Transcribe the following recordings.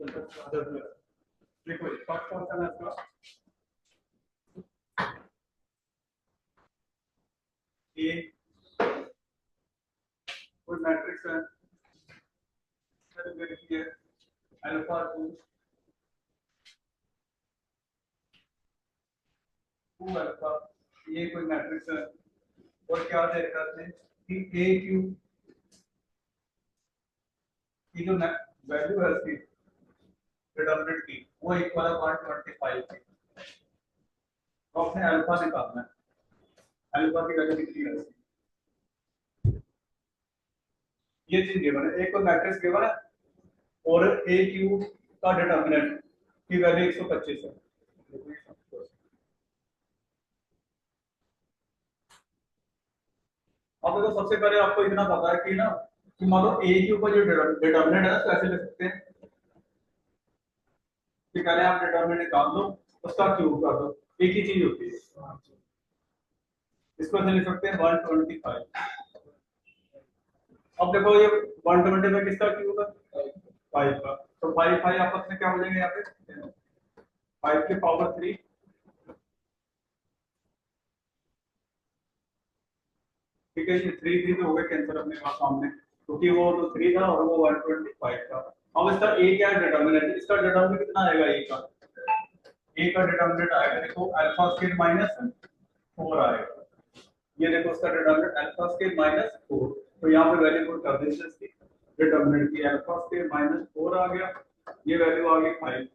देखो first question है इसका ए कोई मैट्रिक्स है देखिए अल्फा 2 अल्फा ये कोई मैट्रिक्स है और क्या दे रखा है कि ए क्यू की जो वैल्यू है इसकी डिटरमिनेंट की वो इक्वल है 125 की तो अपने अल्फा निकालना है अल्फा की वैल्यू कितनी है ये चीज गिवन है एक को मैट्रिक्स गिवन है और ए क्यू का डिटरमिनेंट की वैल्यू 125 है अब देखो सबसे पहले आपको इतना पता है कि ना कि मान लो ए क्यू का जो डिटरमिनेंट है ना कैसे लिख सकते हैं कि पहले आप डिटरमिनेंट निकाल लो उसका क्यूब कर दो एक ही चीज होती है इसको ऐसे लिख सकते हैं 125 अब देखो ये 120 में किसका क्यूब है 5 का तो 5 5 आपस में क्या हो जाएंगे यहाँ पे 5 की पावर 3 ठीक है ये 3 3 तो हो गए कैंसिल अपने पास सामने क्योंकि वो तो 3 था और वो 125 था अब इसका ए क्या है डिटरमिनेंट इसका डिटरमिनेंट कितना आएगा ए का डिटरमिनेंट आएगा देखो अल्फा स्क्वायर माइनस 4 आएगा ये देखो उसका डिटरमिनेंट अल्फा स्क्वायर माइनस 4 तो यहाँ पे वैल्यू पुट कर देंगे इसकी डिटरमिनेंट की अल्फा स्क्वायर माइनस 4 आ गया ये वैल्यू आ गई 5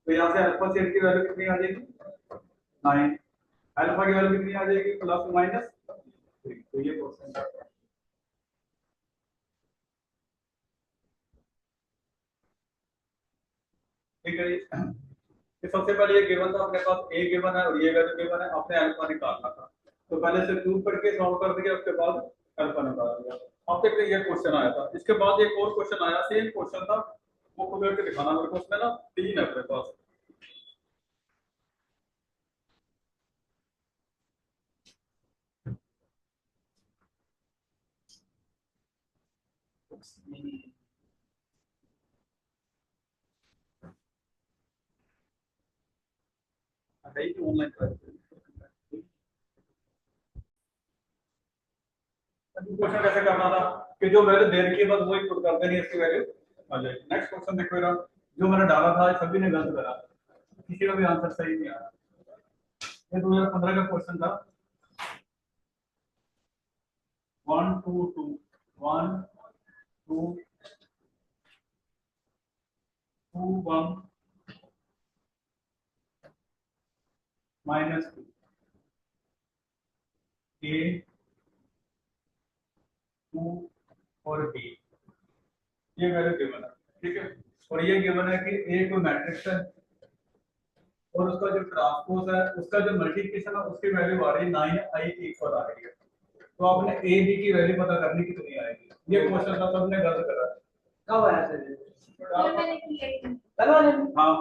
तो यहाँ से अल्फा स्क्वायर की वैल्यू कितनी आ जाएगी 9 अल्फा की वैल्यू कितनी आ जाएगी प्लस माइनस 3 तो ये क्वेश्चन है ठीक है ये सबसे पहले ये गिवन था अपने पास ए गिवन है और ये वैल्यू गिवन है अपने अल्फा निकालना था तो पहले से प्रूव करके सॉल्व कर दिया उसके बाद अल्फा निकाल दिया अब देखते ये क्वेश्चन आया था इसके बाद एक और क्वेश्चन आया सेम क्वेश्चन था वो खुद करके दिखाना मेरे को उसमें ना 3 है अपने पास ऑनलाइन क्वेश्चन कैसे करना था कि जो वैल्यू दे रखी है बस वही पुट कर देनी है इसकी वैल्यू आ जाएगी नेक्स्ट क्वेश्चन देखो जरा जो मैंने डाला था सभी ने गलत करा किसी का भी आंसर सही नहीं आया ये 2015 का क्वेश्चन था 1 2 2 1 2 2 1 माइनस 2 ए 2 और बी ये वैल्यू गिवन है ठीक है और ये गिवन है कि ए कोई मैट्रिक्स है और उसका जो ट्रांसपोज है उसका जो मल्टीप्लिकेशन है उसकी वैल्यू आ रही है 9i की इक्वल आ रही है तो आपने ए बी की वैल्यू पता करनी कितनी आएगी ये क्वेश्चन था सबने गलत करा कब आया सर कल वाले हाँ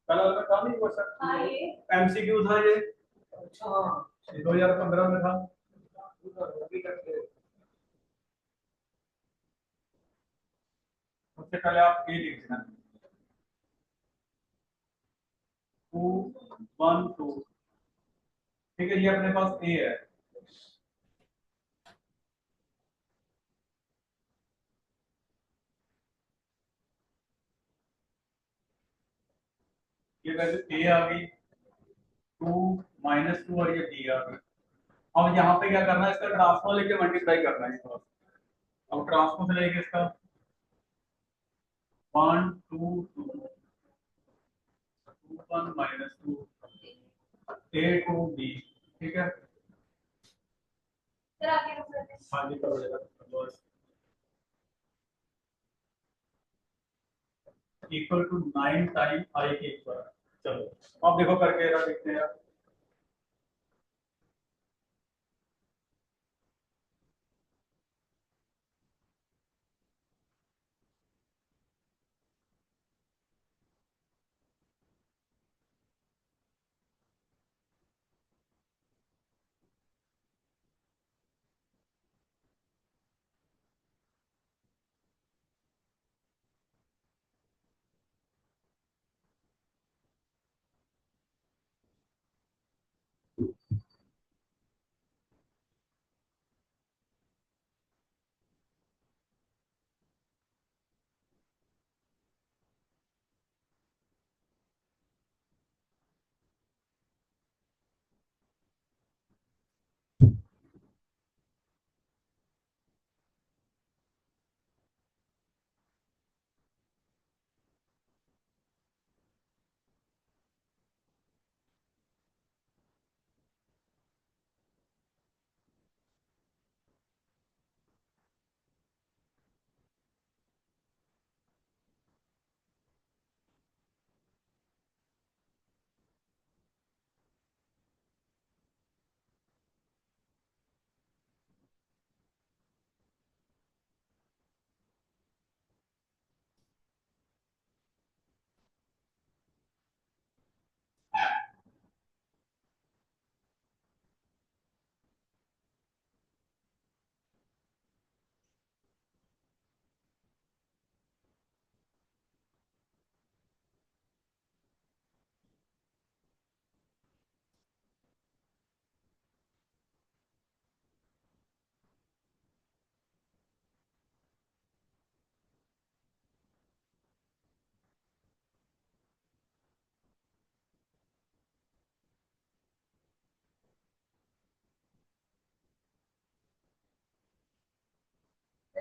कल वाला था नहीं क्वेश्चन हाँ ये एमसीक्यू था ये अच्छा हाँ 2015 में था सबसे पहले आप ए लिख देना 2 1 2 ठीक है ये अपने पास ए है ये वैल्यू ए आ गई 2 माइनस 2 और ये बी आ गई अब यहाँ पे क्या करना है इसका ट्रांसफॉर्म लेके मल्टीप्लाई करना है इसको अब ट्रांसफॉर्म से लेके इसका 1 2 2 1 माइनस 2 ए टू बी ठीक है सर आगे हाँ जी कर देगा बस इक्वल टू 9 टाइम आई के इक्वल चलो अब देखो करके जरा देखते हैं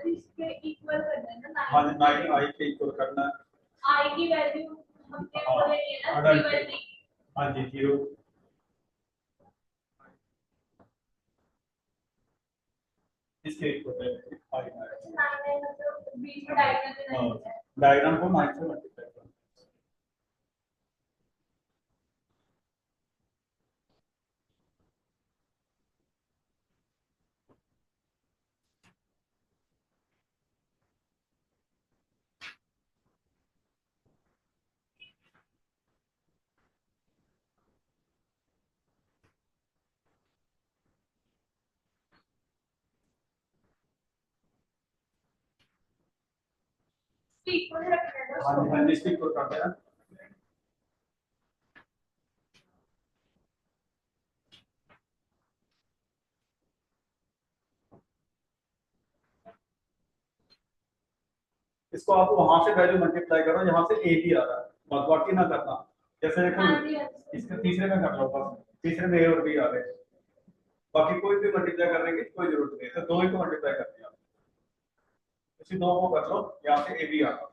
इसके इक्वल करना है ना, हाँ 9 आई के इक्वल करना है। आई की वैल्यू हमने बोलेंगे ना 3/3। हाँ जी 0 इसके इक्वल है आई 9 मतलब बीच में डायगोनल पे नहीं है। डायग्राम को 9 से मल्टीप्लाई करना। इक्वल रखना है हाँ जी ना। हाँ जी इसके इक्वल करते हैं। इसको आप वहां से वैल्यू मल्टीप्लाई करो जहां से ए भी आ रहा है, बाकी ना करना। जैसे देखो इसके तीसरे में कर लो, बस तीसरे में ए और बी आ रहे हैं, बाकी कोई भी मल्टीप्लाई करने की कोई जरूरत नहीं है, तो दो ही को मल्टीप्लाई कर दिया, इसी दो को कर लो, यहाँ से ए बी आ रहा।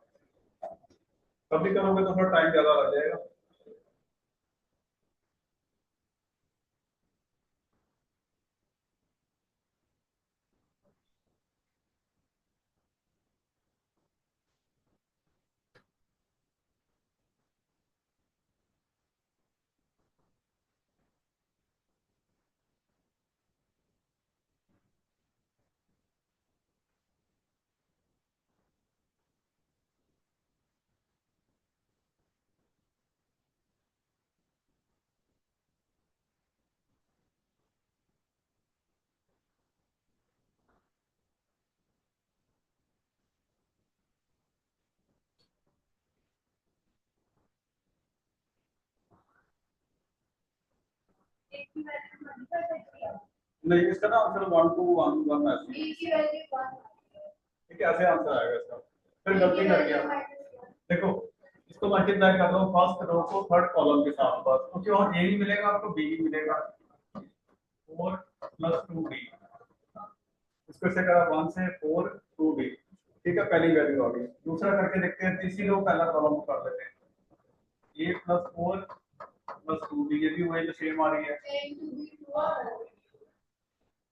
कभी करोगे तो थोड़ा टाइम ज्यादा लग जाएगा। एक की वैल्यू 1 कर सकती है। नहीं इसका ना आंसर 1 2 1 1 ऐसे ही। ए की वैल्यू 1 ठीक है, ऐसे आंसर आएगा इसका। फिर गलती कर गया, देखो इसको मल्टीप्लाई कर लो फर्स्ट रो को थर्ड कॉलम के साथ, बस क्योंकि वहाँ ए ही मिलेगा आपको, बी ही मिलेगा। 4 + 2b, इसको से करा 1 से 4 2b। ठीक है, पहली वैल्यू आ गई। दूसरा करके देखते हैं, तीसरी रो पहला कॉलम कर लेते हैं। a + 4 + 2b, ये भी वही जो सेम आ रही है।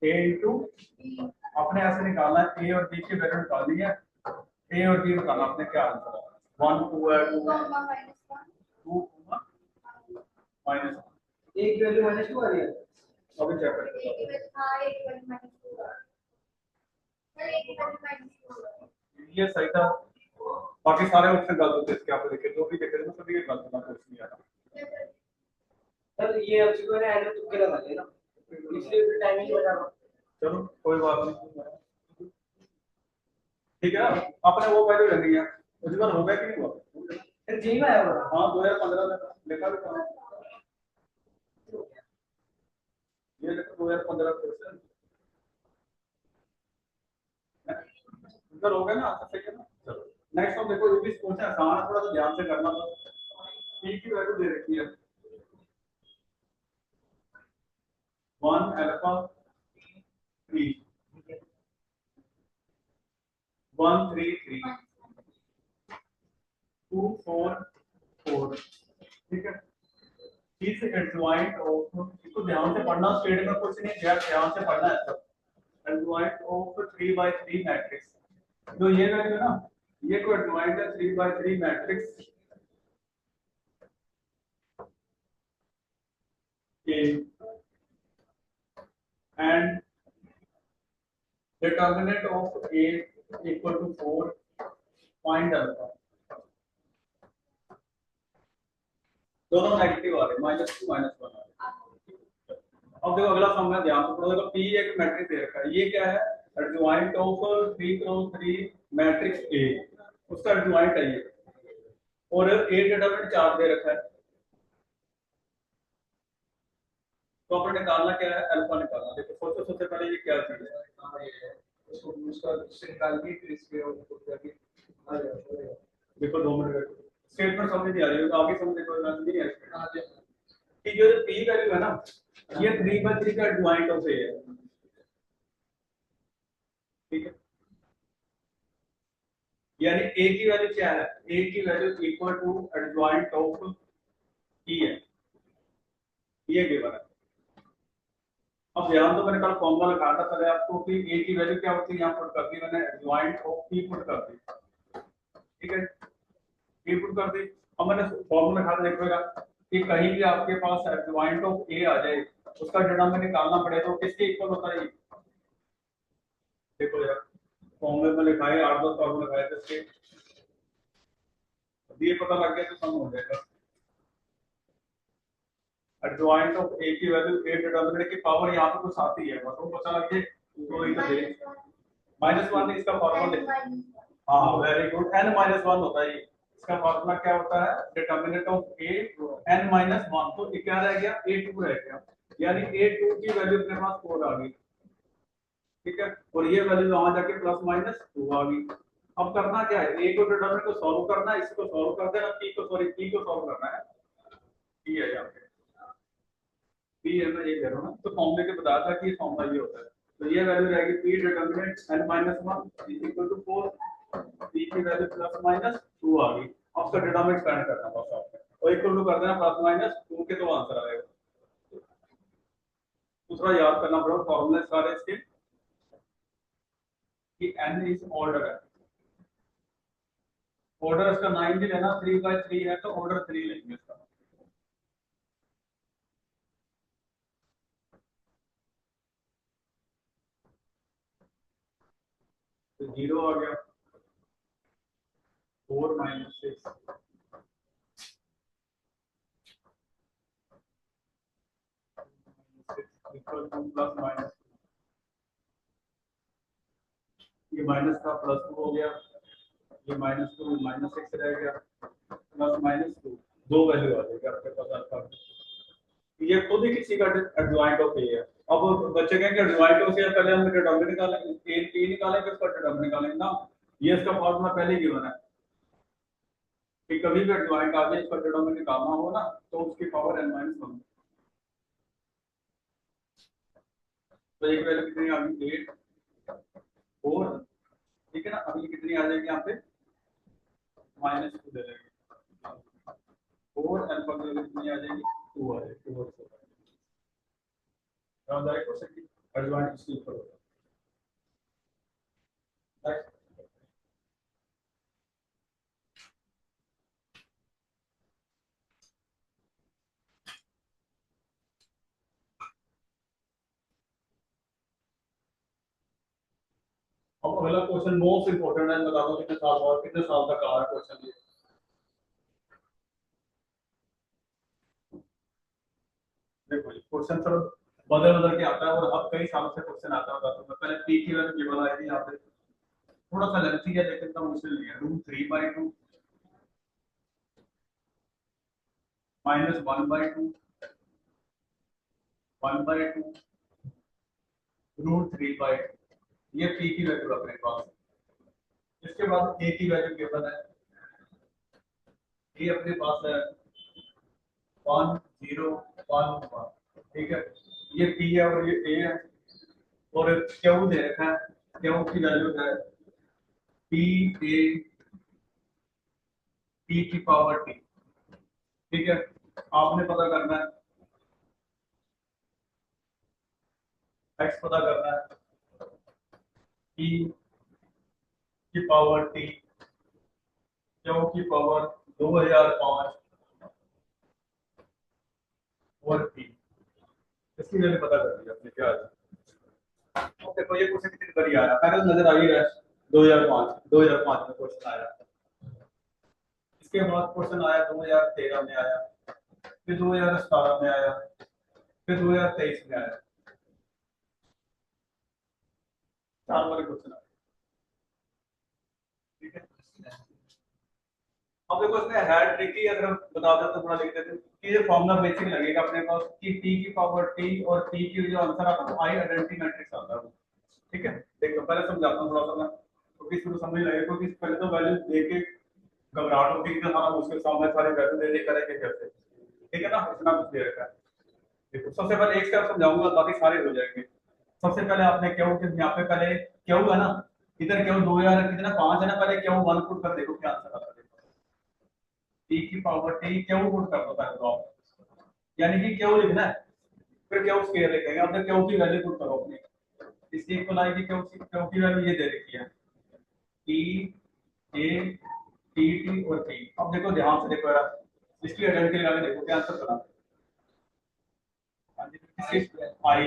a इंटू अपने ऐसे निकालना है, a और b की वैल्यू निकालनी है। a और b निकालना, आपने क्या आंसर है? 1 2 है, 2 2 माइनस एक वैल्यू -2 आ रही है। अभी चेक करते हैं। ये सही था, बाकी सारे ऑप्शन गलत होते हैं इसके, आप देखिए जो भी देखे थे ना सभी के गलत होना, कुछ नहीं आ रहा। सर ये एमसीक्यू ने एंड तुक्के लगा दिए ना, इसलिए फिर टाइमिंग बचा रहा। चलो कोई बात नहीं, ठीक है। आपने वो वैल्यू लगी है, उस बार हो गया कि नहीं हुआ? फिर जी में आया होगा। हाँ 2015 में लिखा भी था, ये लिखा 2015 क्वेश्चन इधर हो गया ना, आंसर सही है ना। चलो नेक्स्ट हम देखो, ये भी क्वेश्चन आसान है, थोड़ा सा ध्यान से करना। तो p की वैल्यू दे रखी है 1 अल्फा 3 1 3 3 2 4 4। ठीक है, इस एडजॉइंट ऑफ, इसको ध्यान से पढ़ना, स्टेट में कुछ नहीं, ध्यान से पढ़ना है सब। एडजॉइंट ऑफ 3/3 मैट्रिक्स, जो ये वैल्यू है ना, ये को एडजॉइंट है 3/3 matrix A and determinant of A equal to 4, find alpha। दोनों नेगेटिव आ रहे, -2 -1 आ रहे। अब देखो अगला सम में ध्यान से पढ़ो, देखो P एक मैट्रिक्स दे रखा है, ये क्या है? Adjoint of 3x3 matrix A, उसका एडजॉइंट है ये, और A डिटरमिनेंट 4 दे रखा है। तो अपने निकालना क्या है? अल्फा निकालना। देखो सोचो, सबसे पहले ये क्या चीज है, उसको उसका उससे निकाल के फिर इसके ऊपर जाके आ जाएगा। देखो 2 मिनट स्टेटमेंट समझ नहीं आ रही है, तो आगे समझ कोई बात नहीं है हां जी, कि जो p वैल्यू है ना, ये 3/3 का एडजॉइंट ऑफ A है। ठीक है, यानी ए की वैल्यू क्या है, ए की value equal to adjoint of E है, ये गिवन है। अब ध्यान तो मैंने कल फॉर्मूला लिखा था पहले आपको कि ए की वैल्यू क्या होती है, यहाँ पुट कर दी मैंने, एडजॉइंट ऑफ पी पुट कर दी, ठीक है, पी पुट कर दी। अब मैंने फॉर्मूला लिखा था, देखिएगा कि कहीं भी आपके पास एडजॉइंट ऑफ ए आ जाए, उसका डिनोमिनेटर निकालना पड़े तो किसके इक्वल होता है, देखो यार फॉर्मूले में लिखा है, 8-10 फॉर्मूले लिखा है, तो इसके ये पता लग गया तो सम हो जाएगा। एडजॉइंट ऑफ ए की वैल्यू ए डिनोमिनेटर की पावर यहाँ पे कुछ आती है, बस वो पता लग जाए तो ये तो दे -1 इसका फॉर्मूला। हाँ वेरी गुड, n-1 होता है ये, इसका फॉर्मूला क्या होता है, डिटरमिनेंट ऑफ a n-1, तो ये क्या रह गया, a2 रह गया, यानी a2 की वैल्यू अपने पास 4 आ गई, ठीक है, और ये वैल्यू वहां जाके +-2 आ गई। अब करना क्या है, a को डिटरमिनेंट को सॉल्व करना है, इसको सॉल्व कर देना, p को सॉल्व करना है, p है यहाँ पे, p है, मैं ये कह रहा हूँ ना, तो फॉर्मूले के बताया था कि ये फॉर्मूला ये होता है, तो ये वैल्यू रहेगी p determinant n-1 equal to 4, p की वैल्यू +-2 आ गई। अब उसका डिनोमिनेटर फाइंड करना बस आपने, और इक्वल टू कर देना +-2 के, तो आंसर आएगा। दूसरा याद करना पड़ेगा फॉर्मूले सारे इसके कि n इज ऑर्डर है, ऑर्डर इसका 9 भी लेना, 3/3 है तो ऑर्डर 3 लेंगे इसका, तो 0 आ गया, 4 - 6 इक्वल टू +-, ये माइनस का +2 हो गया, ये -2 -6 रह गया, +-2 दो वैल्यू आ जाएगी आपके पास अल्फा, ये खुद ही किसी का एडजॉइंट ऑफ ए है। अब बच्चे कहेंगे एडजॉइंट ऑफ ए, पहले हम डिटरमिनेंट निकालेंगे, ए पी निकालेंगे, उसका डिटरमिनेंट निकालेंगे ना, ये इसका फॉर्मूला पहले ही गिवन है कि कभी भी एडजॉइंट आ जाए, इसका डिटरमिनेंट निकालना हो ना, तो उसकी पावर n-1, तो एक वैल्यू कितनी आ गई, 8 4, ठीक है ना, अब ये कितनी आ जाएगी यहाँ पे, -2 दे देंगे, 4 अल्फा की वैल्यू कितनी आ जाएगी, 2 आ जाएगी, 2 याद आएगा क्वेश्चन की एडवांस इसके ऊपर होगा, राइट। अब अगला क्वेश्चन मोस्ट इंपोर्टेंट है, बता दो कितने साल बाद, कितने साल तक आ रहा है क्वेश्चन ये, देखो ये क्वेश्चन सर बदल बदल के आता है, और अब कई सालों से क्वेश्चन आता होगा, तो मैं पहले पी की वैल्यू गिवन आई थी यहाँ पे, थोड़ा सा लेंथी है लेकिन इतना मुश्किल नहीं है, √3/2 -1/2 1/2 √3/2, ये पी की वैल्यू अपने पास। इसके बाद ए की वैल्यू गिवन है, ए अपने पास है 1 0 1 1, ठीक है, ये पी है और ये ए है, और क्यू दे रखा है, क्यू की वैल्यू है पी ए पी की पावर टी, ठीक है, आपने पता करना है एक्स पता करना है, पी की पावर टी क्यू की पावर 2005 और पी, इसकी वैल्यू पता कर दी आपने क्या है। ओके, तो ये क्वेश्चन कितनी बारी आया, पहले तो नजर आ ही रहा है, 2005 में क्वेश्चन आया, इसके बाद क्वेश्चन आया 2013 में आया, फिर 2017 में आया, फिर 2023 में आया, 4 बार क्वेश्चन आया, ठीक है। अब देखो इसमें है ट्रिकी, अगर हम बता दें तो थोड़ा लिख देते हैं कि ये फॉर्मूला बेसिक लगेगा अपने पास कि टी की पावर टी और टी की जो आंसर आता है आई आइडेंटिटी मैट्रिक्स आता है, ठीक है। देखो पहले समझाता हूँ थोड़ा सा मैं, क्योंकि शुरू समझ लगेगा, क्योंकि पहले तो वैल्यू दे के घबराहट होती है कि हाँ उसके सामने सारे वैल्यू दे दे करेंगे कैसे, ठीक है ना, इतना कुछ दे रखा है। देखो सबसे पहले एक स्टेप समझाऊंगा, बाकी सारे हो जाएंगे। सबसे पहले आपने क्यों कि यहाँ पे पहले क्यों है ना, इधर क्यों 2000 कितना 5 है ना, पहले क्यों 1 पुट कर देखो क्या आंसर आता है। टी की पावर टी क्यों पुट कर दो पहले तो आप, यानी कि क्यों लिखना है, फिर क्यों स्क्वायर लिखेंगे। अब क्यों की वैल्यू पुट करो अपनी, इसकी इक्वल आएगी क्यों की वैल्यू ये दे रखी है टी ए टी टी और टी। अब देखो ध्यान से देखो यार, इसकी आइडेंटिटी लगा के देखो क्या आंसर बना। आई,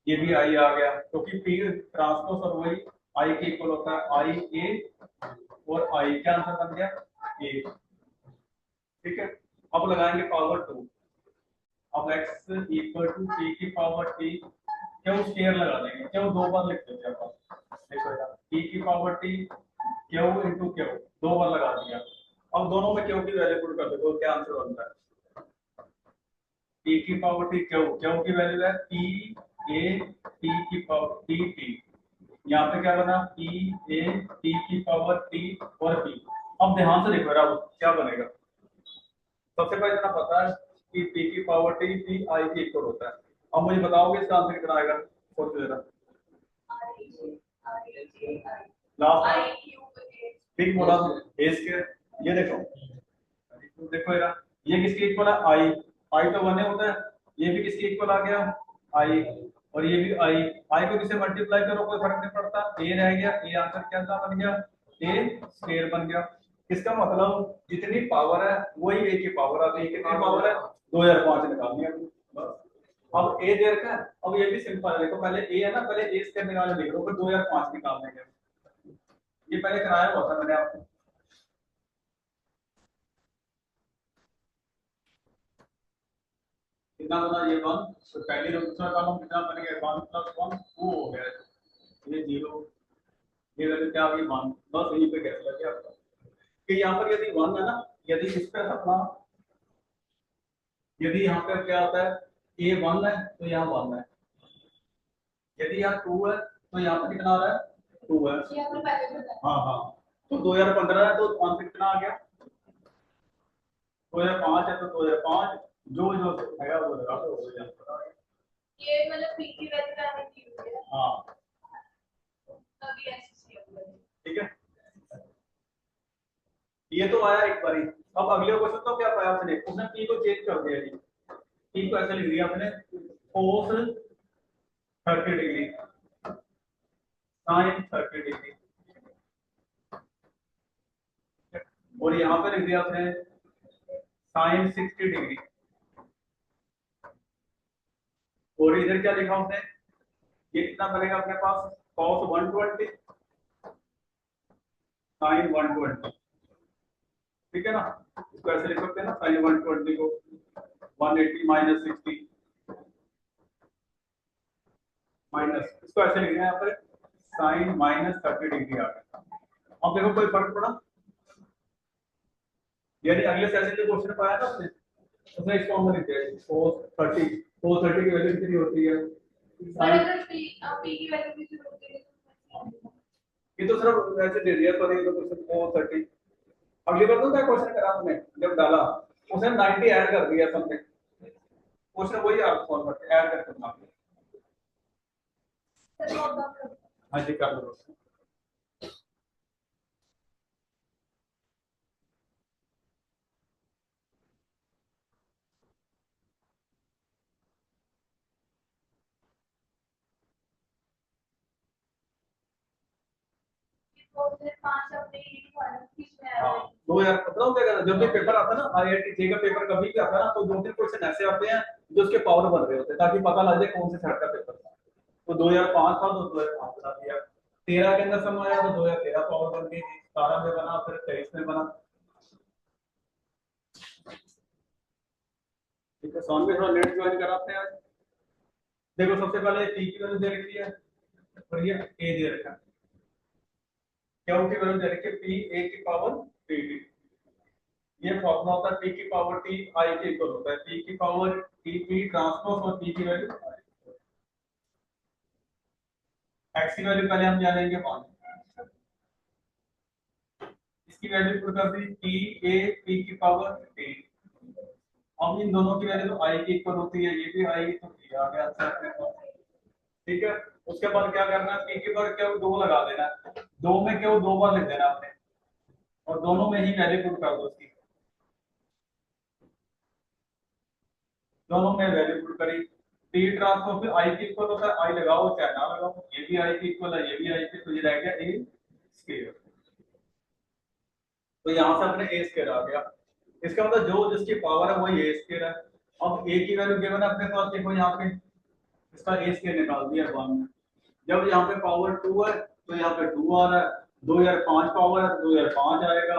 ये भी आई आ गया क्योंकि पी ट्रांसपोज और वही आई के इक्वल होता है, आई ए और आई क्या आंसर बन गया ए। ठीक है, अब लगाएंगे पावर 2। अब x इक्वल टू p की पावर t, क्यों स्क्वायर लगा देंगे, क्यों दो बार लिखते हैं आप देखो यार, p की पावर t क्यों इनटू क्यों दो बार लगा दिया। अब दोनों में क्यों की वैल्यू पुट कर दो तो क्या आंसर बनता है, p की पावर t क्यों की वैल्यू है p a t की पावर t t, यहाँ पे क्या बना p a t की पावर t और p। अब ध्यान से देखो यार क्या बनेगा, सबसे पहले इतना पता है कि p की पावर t p i के इक्वल होता है। अब मुझे बताओगे इसका आंसर कितना आएगा, सोचो जरा। लास्ट ठीक बोला a स्क्वायर, ये देखो देखो यार ये किसके इक्वल है i, i तो 1 होता है, ये भी किसके इक्वल आ गया i, और ये भी i को किसे मल्टीप्लाई करो कोई फर्क नहीं पड़ता, a रह गया, a आंसर क्या था बन गया a स्क्वायर बन गया। इसका मतलब जितनी पावर है वही a की पावर आ गई, कितनी पावर है 2005 निकाल दिया बस। अब a दे रखा है, अब ये भी सिंपल है, देखो पहले a है ना, पहले a स्क्वायर निकाल लिख लो फिर 2005 निकाल देंगे, ये पहले कराया हुआ था मैंने आपको। कितना बना ये 1, तो पहली रो दूसरा कॉलम कितना बन गया 1 प्लस 1 2 हो गया, ये 0, ये वैल्यू क्या आ गई 1, बस यहीं पे कैसे लगे आपका कि यहाँ पर यदि 1 है ना, यदि इस पे अपना यदि यहाँ पे क्या आता है a 1 है तो यहाँ 1 है, यदि यहाँ 2 है तो यहाँ पे कितना आ रहा है 2 है। हाँ हाँ, तो 2015 है तो आंसर कितना आ गया 2005 है तो 2005, जो जो है वो लगा दो हो जाएगा। ये मतलब p की वैल्यू का है कि हाँ अभी ऐसे ही ठीक है, ये तो आया एक बारी। अब अगले क्वेश्चन तो क्या पाया आपने, उसने p को चेंज कर दिया जी, p को ऐसे लिख दिया आपने cos 30 डिग्री sin 30 डिग्री, और यहाँ पे लिख दिया आपने sin 60 डिग्री, और इधर क्या लिखा उसने, ये कितना बनेगा अपने पास cos 120 sin 120, ठीक है ना, इसको ऐसे लिख सकते हैं ना sin 120 को 180 माइनस 60 माइनस, इसको ऐसे लिखना है यहाँ पर sin माइनस 30 डिग्री आ गया। अब देखो कोई फर्क पड़ा, यानी अगले सेशन के क्वेश्चन पाया ना आपने, उसने इस फॉर्म में लिख दिया cos 30 की वैल्यू कितनी होती है पर अगर p की वैल्यू भी शुरू होती है ये तो सिर्फ वैसे दे दिया, तो नहीं तो क्वेश्चन cos 30। अगली बार तो क्या क्वेश्चन करा आपने जब डाला उसने 90 ऐड कर दिया समथिंग, क्वेश्चन वही आप सॉल्व करके ऐड करके बना दिया। हाँ जी कर लो। तो फिर 5 अपने ये वाला किसमें हाँ आया 2015 क्या करना, जब भी पेपर आता है ना आईआईटी जे का पेपर कभी भी आता है ना, तो 2-3 क्वेश्चन ऐसे आते हैं जो उसके पावर बन रहे होते हैं ताकि पता लग जाए कौन से सेट का पेपर था। तो 2005 था तो 2005 बना दिया, 13 के अंदर समय आया तो 2013 पावर बन गई थी, 17 में बना, फिर 23 में बना। ठीक है, सॉन में थोड़ा लेट ज्वाइन कराते हैं आज। देखो सबसे पहले टी की वैल्यू दे रखी है और ये ए दे रखा है, क्या की वैल्यू दे रखी है पी ए की पावर पी टी, ये फॉर्मूला होता है p की पावर t i के इक्वल होता है, p की पावर t p ट्रांसपोज और p की वैल्यू x की वैल्यू पहले हम जानेंगे 5, इसकी वैल्यू पुट कर दी p a p की पावर t। अब इन दोनों की वैल्यू तो i के इक्वल होती है, ये भी i तो p आ गया आंसर। ठीक है, उसके बाद क्या करना है, पी के पर क्यू 2 लगा देना, 2 में क्यू 2 बार लिख देना आपने, और दोनों में ही वैल्यू पुट कर दो उसकी, दोनों में वैल्यू पुट करी। टी ट्रांसफर फिर आई के इक्वल होता है, आई लगाओ चाहे ना लगाओ, ये भी आई के इक्वल है, ये भी आई के, तो ये रह गया ए स्क्वायर। तो यहां से अपने ए स्क्वायर आ गया, इसका मतलब जो जिसकी पावर है वही ए स्क्वायर है। अब ए की वैल्यू गिवन है अपने पास, देखो यहाँ पे इसका ए स्क्वायर निकाल दिया 1 में। जब यहाँ पे पावर 2 है तो यहाँ पे 2 आ रहा है, 2005 पावर है तो 2005 आएगा,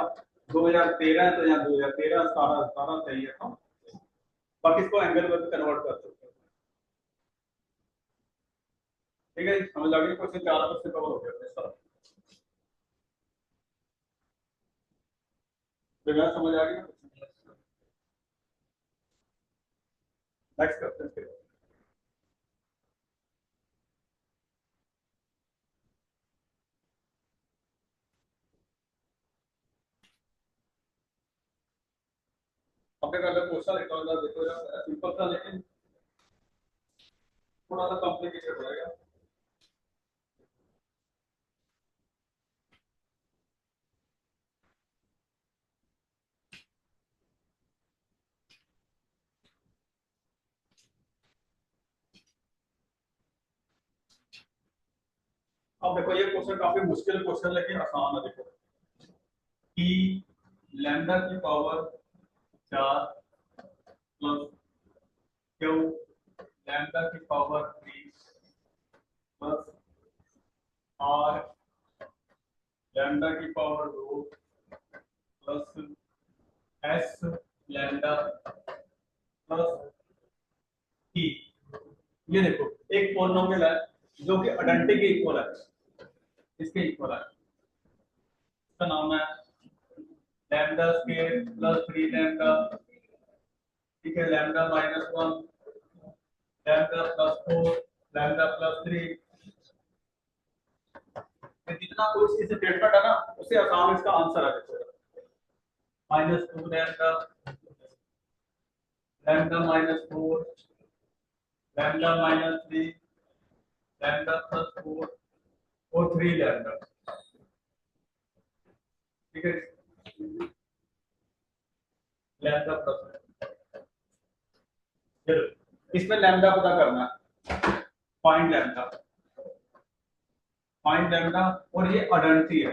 2013 है तो यहाँ 2013, 17 17 सही है। तो बाकी इसको एंगल में कन्वर्ट कर सकते हैं। ठीक है, समझ आ गई, क्वेश्चन 4 क्वेश्चन कवर हो गया इस तरह। बिना समझ आ गई, नेक्स्ट करते हैं। अपने अगर क्वेश्चन लिखा होगा देखो यार, सिंपल था लेकिन थोड़ा सा कॉम्प्लिकेटेड हो जाएगा। अब देखो ये क्वेश्चन काफी मुश्किल क्वेश्चन लेकिन आसान है। देखो कि लैम्डा की पावर 4 प्लस क्यू लैम्डा की पावर 3 प्लस आर लैम्डा की power 2 plus S lambda plus T. ये देखो एक पॉलिनोमियल है जो कि आइडेंटिटी के इक्वल है, इसके इक्वल है, इसका नाम है लैम्डा स्क्वायर प्लस 3 लैम्डा, ठीक है, lambda minus 1 lambda plus 4 lambda plus 3। जितना कुछ इस स्टेटमेंट है ना उससे आसान इसका आंसर है। देखो minus 2 lambda lambda minus 4 lambda minus 3 lambda plus 4 और 3 लैम्डा, ठीक है, लैम्डा प्लस। इसमें लैम्डा पता करना है, फाइंड लैम्डा, फाइंड लैम्डा, और ये आइडेंटिटी है,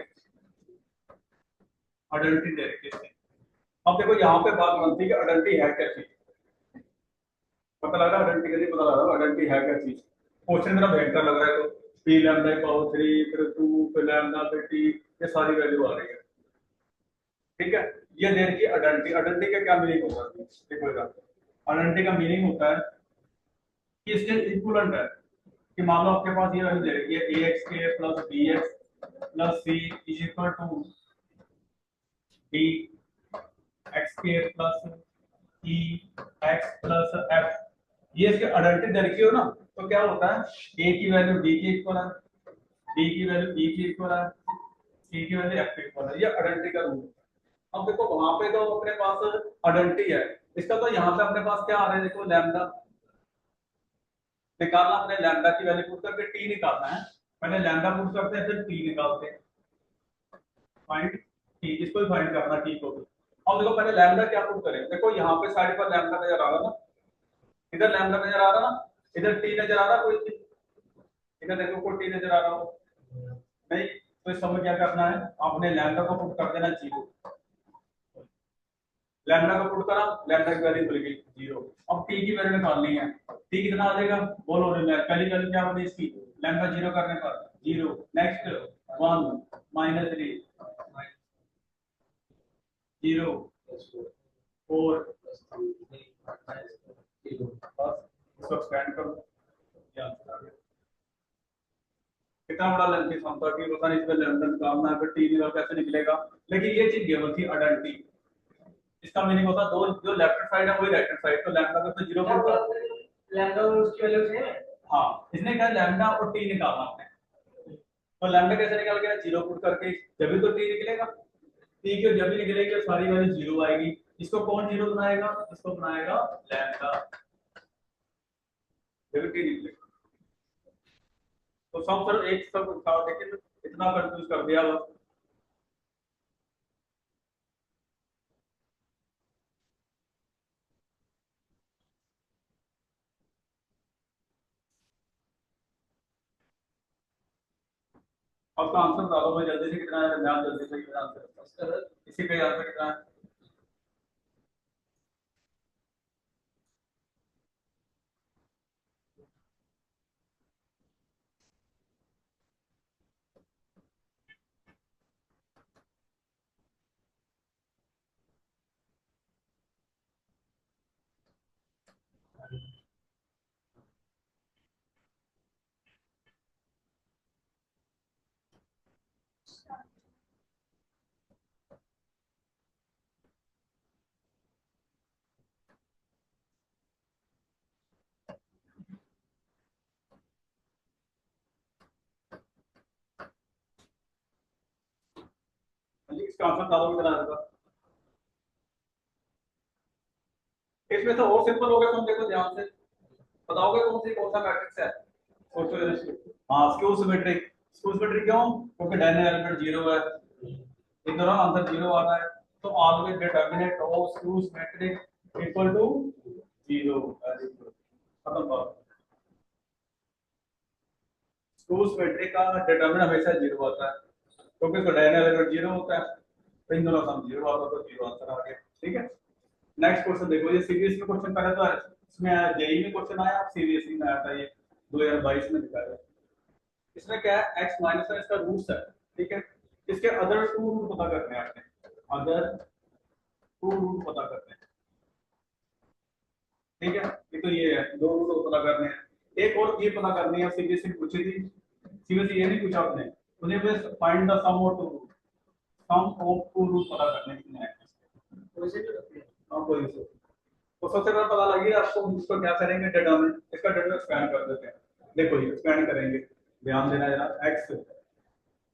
आइडेंटिटी दे रखी है। अब देखो यहाँ पे बात बनती है कि आइडेंटिटी है क्या चीज, पता लग रहा है आइडेंटिटी का, नहीं पता लग रहा आइडेंटिटी है क्या चीज। क्वेश्चन मेरा भयंकर लग रहा है, तो पी लैम्डा पावर 3 फिर 2 फिर लैम्डा फिर टी, ये सारी वैल्यू आ रही है। ठीक है, ये दे रखी है आइडेंटिटी। आइडेंटिटी का क्या मीनिंग होता है, देखो आइडेंटिटी का मीनिंग होता है कि इसके इक्विवेलेंट है, कि मान लो आपके पास ये वैल्यू दे रखी है ax के plus bx plus c is equal to d x के plus e x plus f। ये इसके आइडेंटिटी दे रखी हो ना, तो क्या होता है, a की वैल्यू d के इक्वल है, b की वैल्यू e के इक्वल है, c की वैल्यू f के इक्वल है। ये आइडेंटिटी का रूल। अब देखो वहां पे तो अपने पास आइडेंटिटी है, इसका तो यहाँ पे अपने पास क्या आ रहा है, देखो लैम्डा निकालना, अपने लैम्डा की वैल्यू पुट करके टी निकालना है। पहले लैम्डा पुट करते हैं फिर टी निकालते हैं, फाइंड टी, इसको भी फाइंड करना टी को भी। अब देखो पहले लैम्डा क्या पुट करें, देखो यहाँ पे साइड पर लैम्डा नजर आ रहा ना, इधर लैम्डा नजर आ रहा ना, इधर टी नजर आ रहा कोई चीज, इधर देखो कोई टी नजर आ रहा हो नहीं, तो इस समय क्या करना है, आपने लैम्डा को पुट कर देना 0, लैम्डा को पुट करा, लैम्डा की वैल्यू मिल गई 0। अब टी की वैल्यू निकालनी है, टी कितना आ जाएगा, बोलो पहली वैल्यू क्या बनी इसकी, लैम्डा 0 करने पर 0, नेक्स्ट 1 माइनस 3 0 4 बस इसको एक्सपेंड करो, ये आंसर आ गया। कितना बड़ा लेंथ सम था कि पता नहीं इसमें लैम्डा निकालना है, फिर टी निकाल कैसे निकलेगा, लेकिन ये चीज गिवन थी आइडेंटिटी। इसका मीनिंग होता है दो, जो लेफ्ट साइड है वही राइट साइड, तो लैम्डा को तो 0 पुट कर, लैम्डा और उसकी वैल्यू सेम है। हाँ इसने कहा लैम्डा और टी निकालना आपने, तो लैम्डा कैसे निकल गया, 0 पुट करके, जब भी तो टी निकलेगा, टी की जब भी निकलेगी सारी वैल्यू 0 आएगी। इसको कौन 0 बनाएगा, इसको बनाएगा लैम्डा, जब भी टी निकलेगा। तो सम सर एक सब था लेकिन इतना कंफ्यूज कर दिया बस। आपका आंसर बता दो मैं जल्दी से कितना है, मैं जल्दी से कितना आंसर इसी का आंसर कितना है। इसका आंसर बता दो कितना आएगा। इसमें से और सिंपल हो गया, तुम देखो ध्यान से बताओगे कौन सा मैट्रिक्स है। सोचो जरा। हाँ स्क्यू सिमेट्रिक। स्क्यू सिमेट्रिक क्यों, क्योंकि डायगोनल एलिमेंट जीरो है, इन दोनों आंसर जीरो आ रहा है, तो always determinant of skew symmetric equal to zero. खत्म बात। स्क्यू सिमेट्रिक का डिटरमिनेंट हमेशा जीरो आता है, क्योंकि इसका डायगोनल एलिमेंट जीरो होता है, तो इन दोनों का सम जीरो आता है, तो जीरो आंसर आ गया। ठीक है, नेक्स्ट क्वेश्चन देखो, ये सीबीएसई में क्वेश्चन पहले तो इसमें जेई में क्वेश्चन आया, सीबीएसई में आया था ये 2022 में निकाला। इसमें क्या है, x माइनस का इसका रूट्स है। ठीक है, इसके अदर टू रूट पता करने हैं आपने, अदर टू रूट पता करने हैं। ठीक है, ये तो ये है, दो रूट पता करने हैं। एक और ये पता करनी है, सीबीएसई पूछी थी, सीबीएसई ये नहीं पूछा आपने, मुझे बस find the sum of two root, sum of two root पता करने कितने हैं। हाँ कोई इशू। तो सबसे पहले पता लगी आपको, इसको क्या करेंगे, डिटरमिनेंट, इसका डिटरमिनेंट एक्सपेंड कर देते हैं। देखो ये एक्सपेंड करेंगे, ध्यान देना जरा, x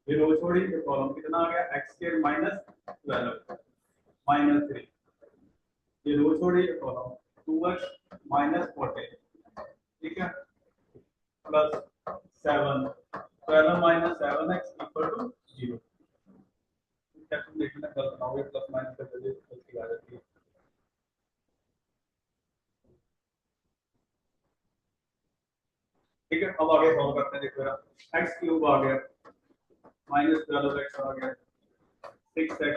ये रो छोड़ी, ये कॉलम कितना आ गया, x के -12 -3, ये रो छोड़ी, ये कॉलम 2x -14। ठीक है, प्लस 7, 12 - 7x = 0। कैलकुलेशन में गलत ना हो, प्लस माइनस कर दीजिए, गलती आ जाती है। ठीक है, अब आगे सॉल्व करते हैं। देखो मेरा x³ आ गया, -12x आ गया, 6x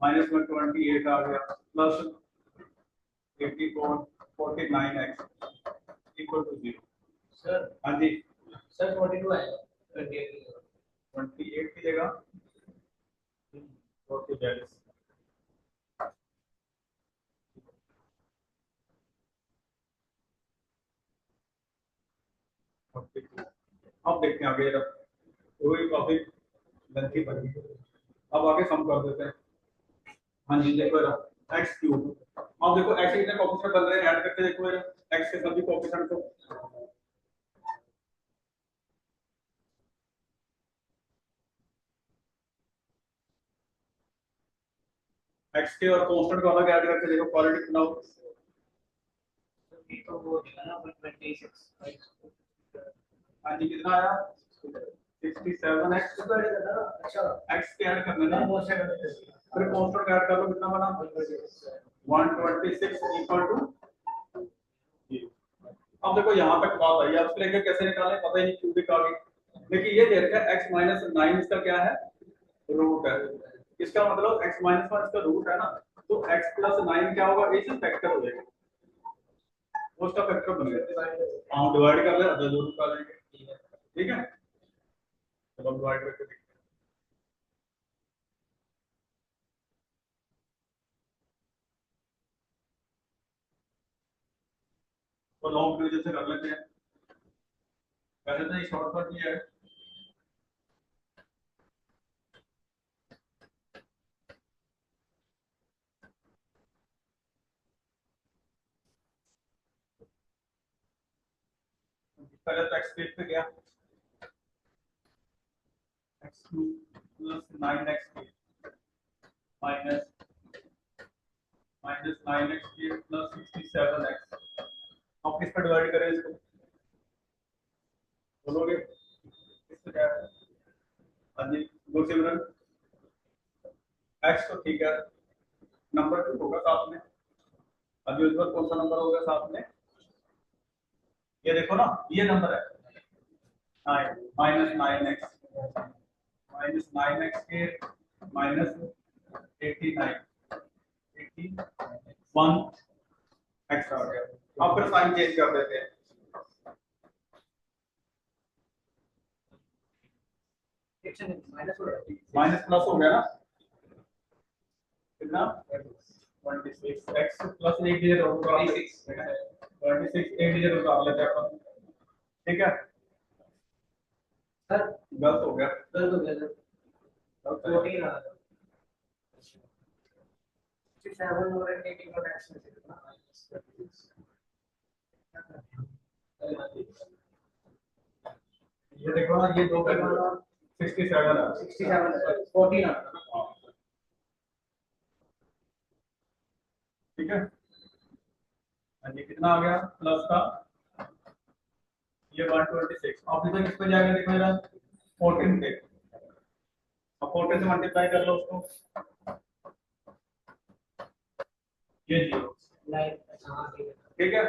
-128 आ गया, प्लस 84 49x = 0। सर हाँ जी, सर 42 आएगा 28 28 की जगह 42। अब देखते हैं आगे जरा, वही काफी लेंथी बनी। अब आगे सम कर देते हैं। हाँ जी देखो जरा, x³ अब देखो x के कितने कोएफिशिएंट बन रहे हैं, ऐड करके देखो जरा, x के सभी कोएफिशिएंट को। x के और कांस्टेंट को अलग ऐड करके देखो, क्वालिटी बनाओ। तो वो देगा ना 126। हाँ जी कितना आया, 67x। अच्छा x के ऐड करने ना, बहुत से फिर कांस्टेंट ऐड कर लो, कितना बना 126 = 0। अब देखो यहाँ तक बात आई, अब इसको लेकर कैसे निकालें पता ही नहीं, क्यूबिक आ गई। देखिए ये दे रखा है x - 9 इसका क्या है, रूट है। इसका मतलब x - 1 इसका रूट है ना, तो x + 9 क्या होगा, इसे फैक्टर हो जाएगा, वो उसका फैक्टर बनेगा। हम डिवाइड कर ले, अदर दो रूट का लेंगे। ठीक है, चलो हम डिवाइड करके देखते हैं। तो लॉन्ग डिवीजन से कर लेते हैं, वैसे तो ये शॉर्टकट ही है। पहले तो x पे गया, x³ + 9x³ minus -9x³ + 67x। अब किस पर डिवाइड करें इसको, बोलोगे एक्स तो ठीक है, नंबर 2 होगा साथ में। अब यूजुअल कौन सा नंबर होगा साथ में? ये देखो ना, ये नंबर है -9x के -89 एक्स आ गया। अब फिर साइन चेंज कर देते हैं। माइनस प्लस हो गया ना, कितना 26 एक्स प्लस एक डिजिट और 26 एक डिजिट उतार लेते हैं अपन, ठीक है। सर गलत हो गया, गलत हो गया सर, 14 आ गया 67 और 80 का मैक्स में कितना? ये देखो ना, ये दो 67 है, 67 14 आ गया। हाँ, ठीक है। ये कितना आ गया प्लस का, ये 126। अब इधर किस पे जाएगा देखो जरा, 14 पे। अब 14 से मल्टीप्लाई कर लो उसको, ये 0, ठीक है,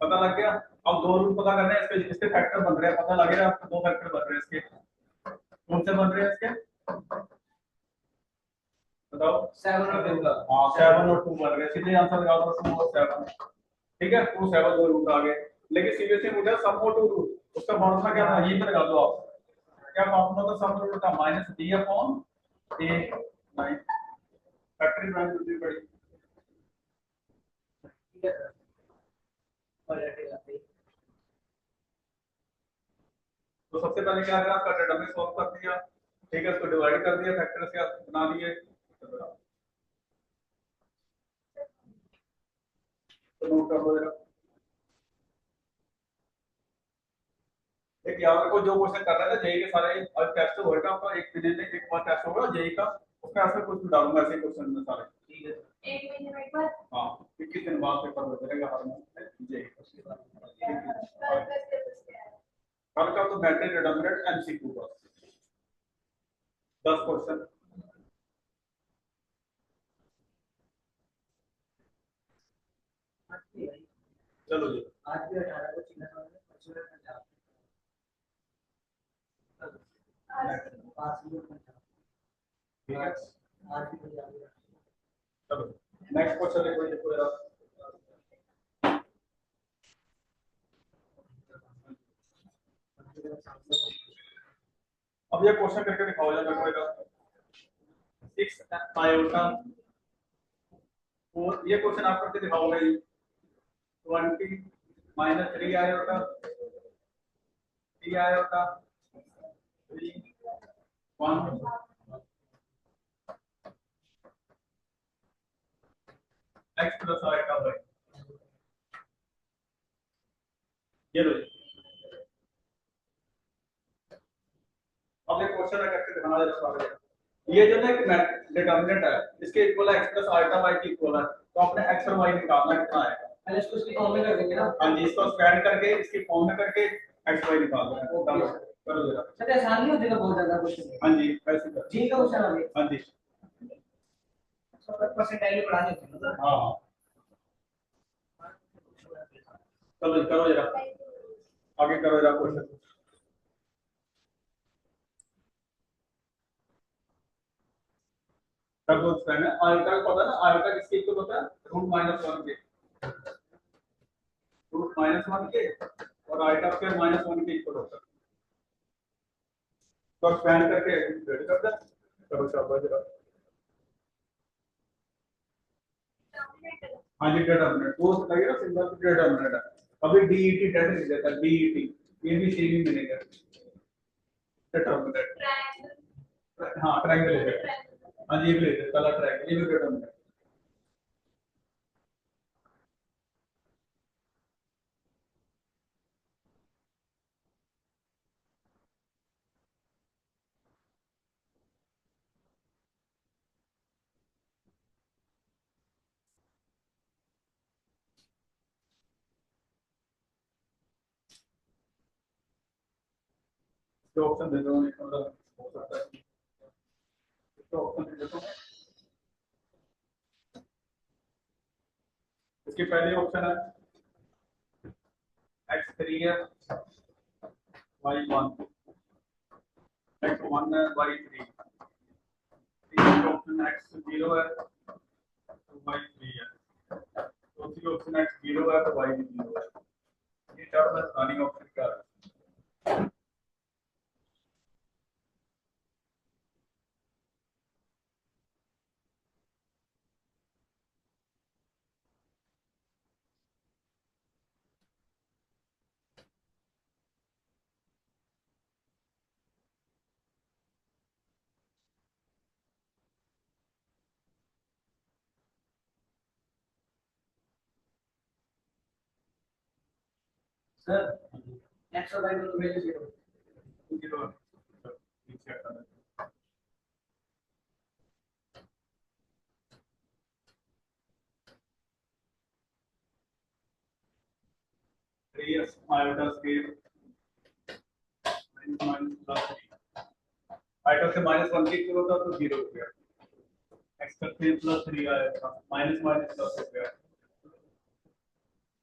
पता लग गया। अब दो रूट पता करने हैं, इसके फैक्टर बन रहे हैं, पता लग गया आपको, दो फैक्टर बन रहे हैं इसके। कौन से बन रहे हैं इसके, बताओ? 7 और 2 का। हाँ 7 और 2 बन रहे हैं, सीधे आंसर लगा दो 2 और 7, ठीक है। 2 7 दो रूट आ गए, लेकिन सीबीएसई रूट है सम और 2 रूट, उसका फॉर्मूला क्या था, यहीं पे लगा दो आप। क्या फॉर्मूला था सम रूट का? -d/a 9 फैक्टरी वैल्यू भी बड़ी। ठीक है सर, और ऐसे आते ही तो सबसे पहले क्या करा, इसका डेटाबेस सॉल्व कर दिया, ठीक है, इसको डिवाइड कर दिया, फैक्टर से बना दिए। तो नोट कर लो जरा, एक याद रखो, जो क्वेश्चन कर रहे थे जेई के सारे, आज टेस्ट होगा आपका, एक महीने में एक बार टेस्ट होगा जेई का, उसका ऐसे कुछ डालूंगा ऐसे क्वेश्चन में सारे, ठीक है सर। एक महीने में एक बार। हाँ 21 दिन बाद पेपर हो जाएगा हर मंथ जेई का। कल का तो मैट्रिक रिडंडेंट एमसीक्यू का 10 क्वेश्चन। चलो जी, आज भी 18 को चिल्ला रहा है, परसों में 50। आज भी 50। ठीक है, आज भी 50। चलो नेक्स्ट क्वेश्चन देखो, ये पूरा अब ये क्वेश्चन करके दिखाओ जरा मेरे को, 6 आयोटा, और ये क्वेश्चन आप करके दिखाओगे, 20 -3 iota, 3 iota, 3 1 x plus iota by, ये लो। अब ये क्वेश्चन करके दिखाना जरा सारे। ये जो ना एक डिटरमिनेंट है, इसके इक्वल है x प्लस आयोटा बाई के इक्वल है, तो आपने x और y निकालना कितना आएगा। पहले इसको इसकी फॉर्म में कर देंगे ना। हाँ जी, इसको स्क्वायर करके इसकी फॉर्म में करके x y निकाल देना है, करो जरा। सर आसान नहीं हो जाएगा बहुत ज्यादा क्वेश्चन। हाँ जी ऐसे कर, जी का क्वेश्चन आ गया। हाँ जी, सब परसेंटाइल पढ़ाने होते हैं ना। हाँ हाँ, चलो करो जरा, आगे करो जरा क्वेश्चन। कर दो स्क्वायर में, आयोटा का पता है ना, आयोटा किसके इक्वल होता है, √-1 के, √-1 के, और आयोटा स्क्वायर -1 के इक्वल होता है। तो स्क्वायर करके रेडी कर दे, करो शाबाश जरा। हाँ जी डिटरमिनेंट, वो लगे ना सिंबल डिटरमिनेंट है, अभी डीईटी डेट नहीं देता, डीईटी ये भी सेम ही मिलेगा डिटरमिनेंट। हाँ ट्रायंगल है, हाँ जी ये भी लेते हैं कलर ट्रायंगल, ये भी डिटरमिनेंट। जो ऑप्शन दे दो, मतलब हो सकता है तो ऑप्शन दे देता हूँ। इसकी पहली ऑप्शन है x3 है y1, x1 है y3, तीसरी ऑप्शन x0 है तो y3 है, चौथी ऑप्शन x0 है तो y0 है। ये चार में रनिंग ऑप्शन क्या है? सर x और y को वैल्यू 0 0 नीचे हटा देते हैं। 3 iota scale minus plus 3 iota से -1 की क्या होता तो 0 हो गया, x का 3 प्लस 3 आया था, माइनस माइनस प्लस हो गया,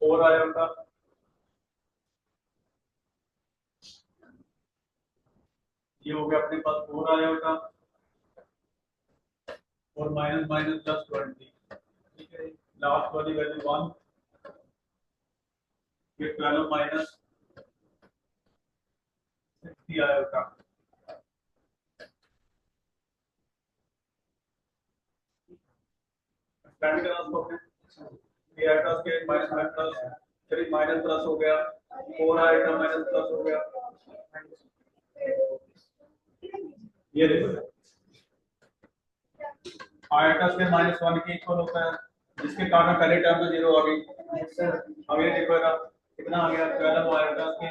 4 आया था, ये हो गया अपने पास 4 आया था और माइनस माइनस प्लस 20, ठीक है। लास्ट वाली वैल्यू 1, ये 12 माइनस 60 आया था, स्टैंड करना उसको अपने ये आइटा के minus minus plus 3 minus plus हो गया, 4 आइटा माइनस प्लस हो गया, ये देखो आइटा के -1 के इक्वल होता है, जिसके कारण पहले टर्म में 0 आ गई। आगे देखो जरा कितना आ गया, 12 आइटा के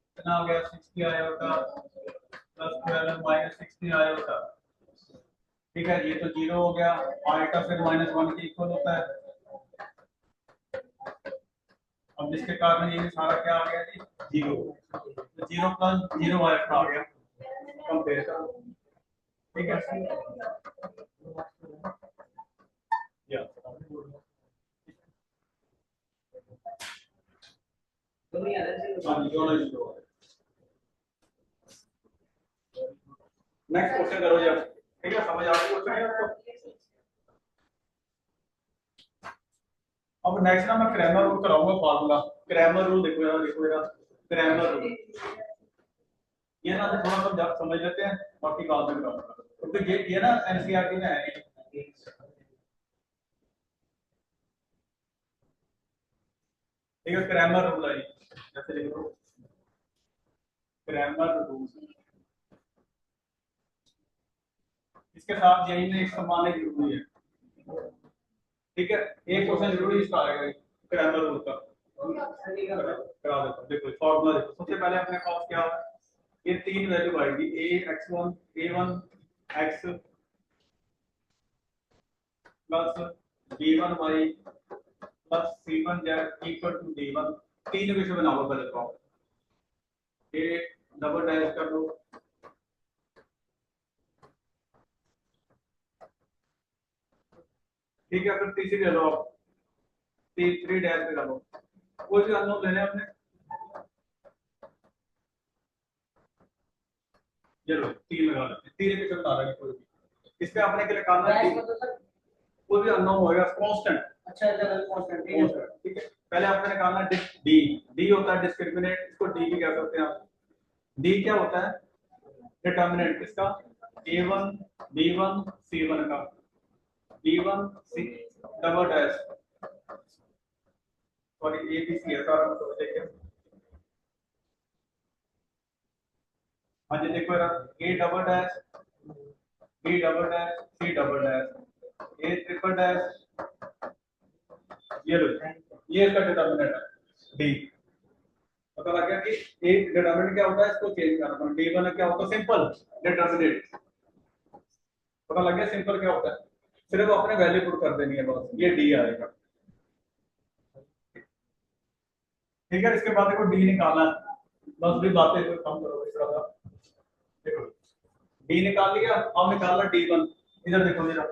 कितना आ गया, 60 आया होता प्लस 12 माइनस 60 आया होता, ठीक है। ये तो 0 हो गया, आइटा फिर -1 के इक्वल होता है, अब जिसके कारण ये सारा क्या आ गया जी 0, तो 0 प्लस 0 आइटा आ गया, कंपेयर करो, ठीक है। या दोनों याद है नेक्स्ट क्वेश्चन करो जी आप, ठीक है, समझ आ गई क्वेश्चन है आपको। अब नेक्स्ट ना मैं क्रैमर रूल कराऊंगा, फार्मूला क्रैमर रूल देखो यार, देखो यार क्रैमर रूल, ये ना थोड़ा सा समझ लेते हैं, बाकी बाद में कराऊंगा क्योंकि ये ना एनसीईआरटी में है नहीं। ठीक है, क्रैमर रूल है, जैसे लिख लो क्रैमर रूल, इसके साथ यही में इस्तेमाल जरूरी है, ठीक है। एक क्वेश्चन जरूरी इसका आएगा क्रैमर रूल का, करा देता हूं। देखो फॉर्मूला देखो, सबसे पहले अपने पास क्या है, ये तीन वैल्यू आएगी a1 x plus b1y plus c1z equal to d1, तीन इक्वेशन बना लो पहले तो आप, ये डबल डैश कर लो, ठीक है। फिर तीसरी ले लो आप, 3 डैश पे डालो, कोई भी अननोन लेने अपने, चलो 3 लगा लेते हैं, 3 इक्वेशन बना लेंगे कोई भी, इसमें अपने के लिए निकालना है कोई भी अननोन होएगा कांस्टेंट, अच्छा चलो कांस्टेंट, ठीक है ठीक है। पहले आपने निकालना डी, डी होता है डिस्क्रिमिनेंट, इसको डी भी कह सकते हैं आप। डी क्या होता है, डिटर्मिनेंट किसका, a1 b1 c1 का, b1 c double dash, sorry A B C है सारा, मतलब देखिए हाँ जी देखो यार, A double dash B double dash C double dash A triple dash, ये लो ये इसका डिटर्मिनेंट है डी। पता लग गया कि एक डिटर्मिनेंट क्या होता है, इसको चेंज करना, डी1 क्या होता है, सिंपल डिटर्मिनेंट, पता लग गया सिंपल क्या होता है, सिर्फ अपने वैल्यू पुट कर देनी है बस, ये डी आएगा, ठीक है। इसके बाद देखो डी निकालना है, बस भी बातें तो कम करो इस तरह, देखो डी निकाल लिया, अब निकालना डी1, इधर देखो जरा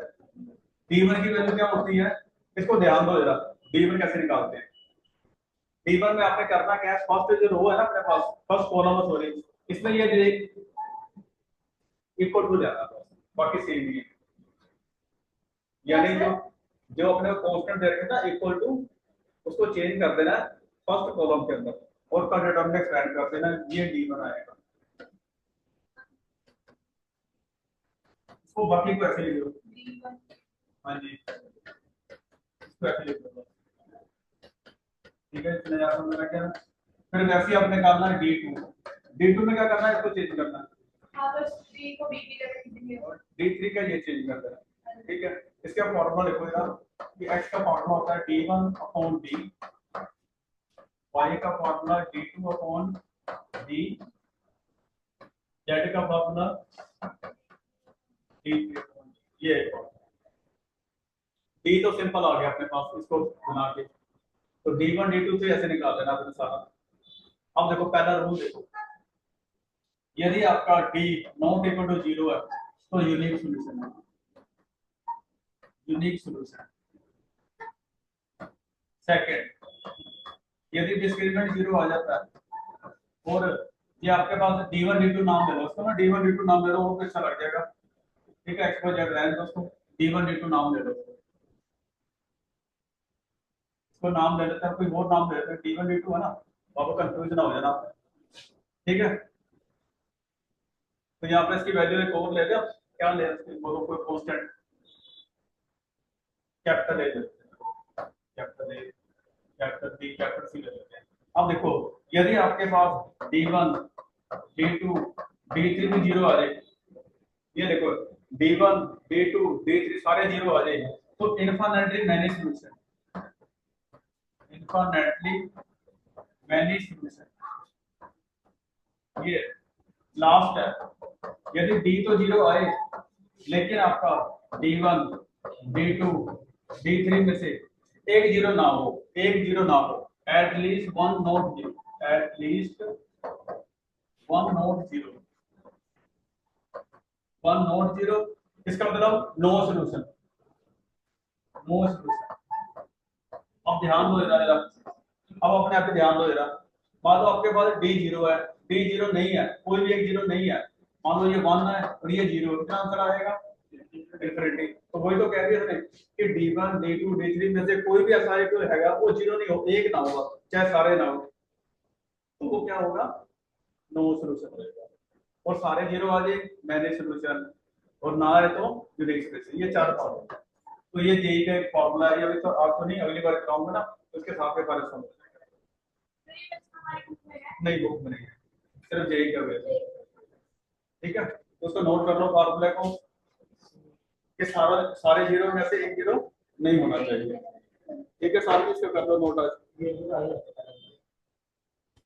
डी1 की वैल्यू क्या होती है, इसको ध्यान दो जरा, D1 कैसे निकालते हैं। D1 में आपने करना क्या है, फर्स्ट जो रो है ना अपने पास, फर्स्ट कॉलम है सॉरी, इसमें ये इक्वल टू जाना है, बाकी सेम ही है। यानी जो जो अपने कांस्टेंट दे रखे ना इक्वल टू, उसको चेंज कर देना है फर्स्ट कॉलम के अंदर और का डिटरमिनेंट ऐड कर देना, ये D1 आएगा। इसको बाकी को ऐसे लिख लो, हाँ जी इसको ऐसे लिख लो, ठीक है। इतने ज्यादा समझ में क्या। फिर वैसे ही आपने करना है D2 में क्या करना है, इसको चेंज करना है, हाँ बस D को B की जगह लिखेंगे और D3 का ये चेंज कर देना, ठीक है। इसका फॉर्मूला लिखो यार कि x का फॉर्मूला होता है D1 अपॉन D, y का formula D2 upon D, z का फॉर्मूला D3 अपॉन D। ये है फॉर्मूला। D तो सिंपल आ गया अपने पास, इसको बना के तो D1 D2 से ऐसे निकाल देना अपने सारा। अब देखो पहला रूल देखो, यदि आपका D नॉट इक्वल टू 0 है तो यूनिक सॉल्यूशन है, यूनिक सॉल्यूशन। सेकंड, यदि डिस्क्रिमिनेंट 0 आ जाता है और ये आपके पास D1 D2 नाम दे दो उसको ना, D1 D2 नाम दे दो, वो कैसा लग जाएगा, ठीक है। एक्स वाई जेड रहने दो उसको, D1 D2 नाम दे दो, इसको नाम दे देते हैं, कोई और नाम दे देते हैं, D1 D2 है ना, आपको कंफ्यूजन हो जाना, ठीक है। तो यहाँ पे इसकी वैल्यू एक और ले लें, क्या ले सकते हैं, बोलो कोई कांस्टेंट, कैपिटल ए लेते हैं, capital A, capital B, capital C ले लेते हैं। अब देखो यदि आपके पास D1 D2 D3 भी 0 आ जाए, ये देखो D1 D2 D3 सारे 0 आ जाए तो infinitely many solution, infinitely many solution, ये लास्ट है। यदि D तो 0 आए लेकिन आपका D1 D2 D3 में से एक 0 ना हो, एक 0 ना हो, at least one not 0, at least one not 0, one not 0, इसका मतलब नो सॉल्यूशन, नो सॉल्यूशन। अब ध्यान दो जरा जरा, अब अपने आप पे ध्यान दो जरा। मान लो आपके पास D0 है, D0 नहीं है, कोई भी एक 0 नहीं है, मान लो ये 1 है और ये 0, कितना आंसर आएगा, इंफिनिटी। तो वही तो कह दिया कि D1 D2 D3 में से कोई भी ऐसा एक हैगा वो 0 नहीं हो, एक ना होगा, चाहे सारे ना हो, तो वो क्या होगा, नो सॉल्यूशन होगा। और सारे 0 आ जाए मैंने सॉल्यूशन, और ना है तो यूनिक सॉल्यूशन। ये 4 फॉर्मूला, तो ये जेई का एक फॉर्मूला है, अभी तो आपको नहीं, अगली बार कराऊंगा ना उसके साथ में बारे समझ नहीं, बुक में नहीं है, सिर्फ जेई का वे, ठीक है। तो उसको नोट कर लो फॉर्मूला को कि सारे 0 में से एक 0 नहीं होना चाहिए, ठीक है। सारे इसको कर लो नोट आज।